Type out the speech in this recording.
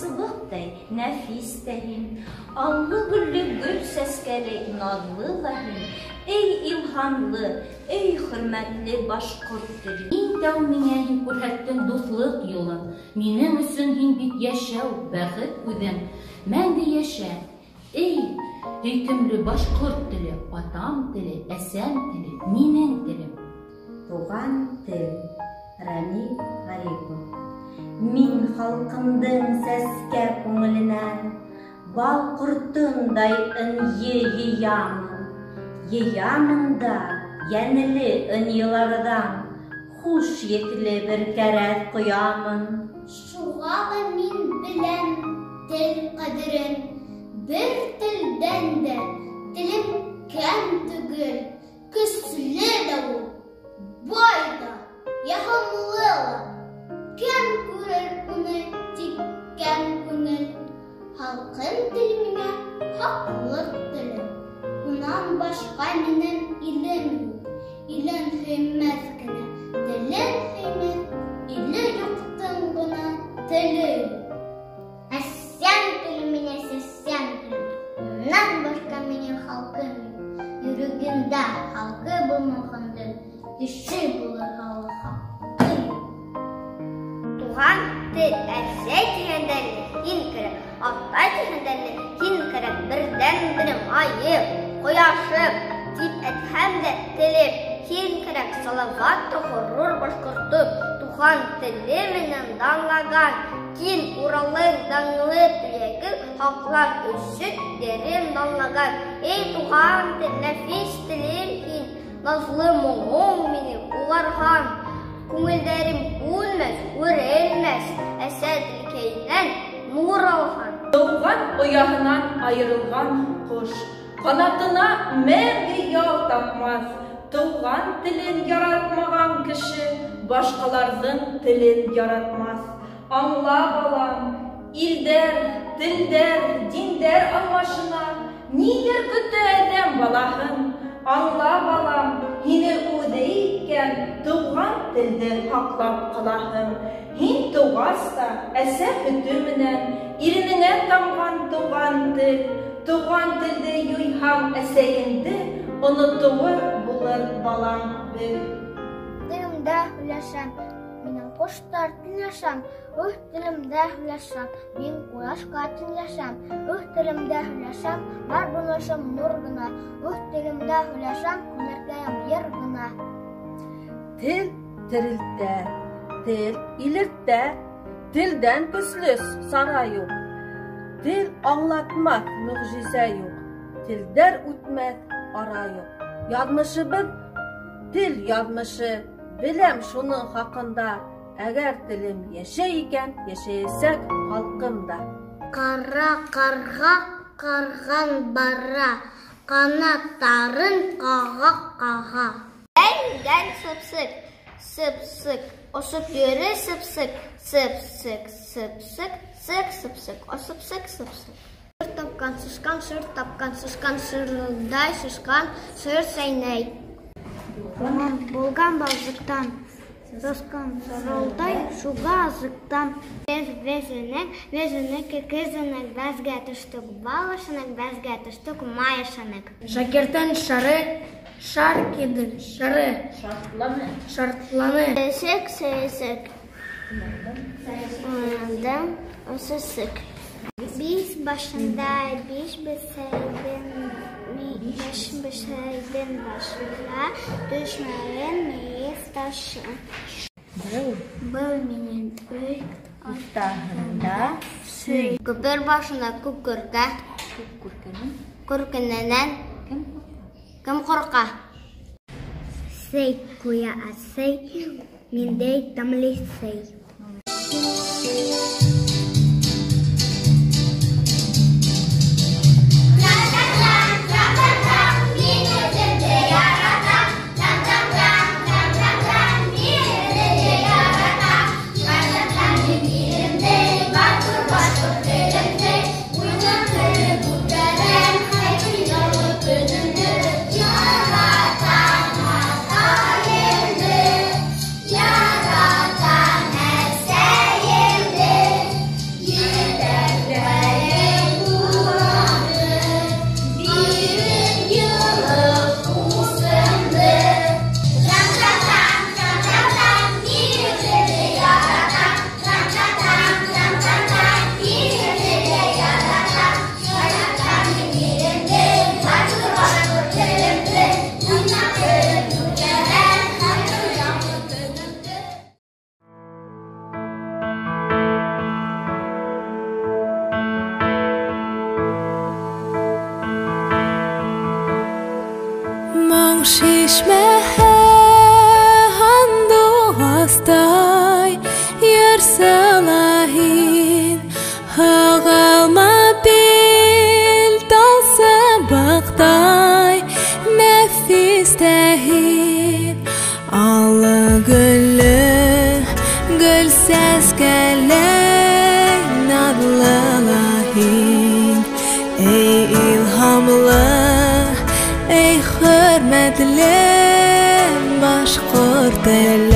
Asılıqday nəfis dəhin, allı güllü gül səskəli nazlı vəhin. Ey ilhamlı, ey hürmetli başkurt dili. Интәү миңә һин күрһәттең дуҫлыҡ юлын. Минең өсөн һин бит йәшәү, бәхет үҙең. Мәңге йәшә. Эй, һөйкөмлө башҡорт теле, атам теле, әсәм теле, минең телем. Туған тел, Рәмил Ғарипов. Мин халҡымдың сәскә күңеленән бал ҡортондай йыямын. Йыямын да йәнеле ынйыларҙан хуш етле бер кәрәҙ ҡоямын. Шуғалы мин беләм тел ҡәҙерен, бер телдән дә телем кәм түгел. Көслө лә ул, бай да, яһымлы ла. Кем күрер уны тик кәм күңел. Халҡым теле миңә хаҡлыҡ теле. Унан башҡа минең илем юҡ. Илен һөймәҫ кенә, телен һөймәҫ, иле юҡтың ғына теле. Әсәм теле миңә сәсәм теле. Унан башҡа минең халҡым юҡ. Йөрәгемдә халҡы булмағандыр, төшө булыр халҡы. Туған тел әсәй тигәндәре һин кәрәк, атай тигәндәре һин кәрәк. Берҙән-берем айып, ҡояшым, тип әйтһәм дә телеп һин кәрәк. Салават ғорур башҡорттоң туған теле менән данлаған. Кин Уралың данлы төйәген һаҡлар өсөн дәрем данлаған. Эй туған тел, нәфис телем һин, наҙлы моңоң мине уларған. Күңелдәрем күнмәҫ, үрелмәҫ, әсә телкәйенән нур алған. Тыуған ояһынан айырылған ҡош, ҡанатына мәңге ял тапмаҫ. Тыуған телен яратмаған кеше башҡаларҙың телен яратмаҫ. Аңла, балам, илдәр, телдәр, диндәр алмашына ниҙәр көтә әҙәм балаһын. Аңла, балам, һине үҙе иткән тыуған телде һаҡлап ҡалаһың. Һин тыуғас та әсә һөтө менән иренеңә тамған тыуған тел. Тыуған телде юйһаң әсәйеңде, онотоуы булыр балаң бер. Телемдә һөйләшәм, минең ҡоштар тыңлашам. Үҙ телемдә һөйләшәм, мин ҡояшҡа тыңлашам. Үҙ телемдә һөйләшәм, бар булышым нур гына. Үҙ телемдә һөйләшәм, күмәркәйем йыр гына. Тел терелтә, тел илертә, телдән көслө сара юҡ. Тел аңлатмаҫ, мөғжизә юҡ. Телдәр үтмәҫ, ара юҡ. Яҙмышыбыҙ тел яҙмышы, беләм шуның хаҡында. Әгәр телем йәшәй икән, йәшәйәсәк халҡым да. Ҡара ҡарға ҡарған бара, ҡанаттарын ҡаға-ҡаға. Дән сыпсык, сыпсык, осоп йөрө сыпсык, сыпсык, сыпсык, сык-сыпсык, осыпсык, сыпсык. Сыр тапҡан сысҡан, сыр тапҡан сысҡан, сырылдай сысҡан, сыр сәйнәй. Булған балзыҡтан, сысҡан сырылдай, шуға азыҡтан. Везенек, кызынек, бәзгә төштөк, балышынек, бәзгә төштөк, майышынек. Шакиртен шары, шар кидер, шары, шартланы. Сәйсек, сәйсек, уяндан осысык. Биш башында, биш бесәйден башына, düşмәген мейес ташы. Был минең өй ортаһында сөй. Күпер башына күкүркә. Күркенәнән кем ҡурҡа? Сей куя асей, миндәй тамлы сей. Моң шишмәһә һанду астай Йөрсәләһин Һағалма бил талсы бақтай Нәфис тәһин Аллы гүлі гүл сәскәләй Надлылаһин Эй илһамлы Эй хөрмәтле башкорт теле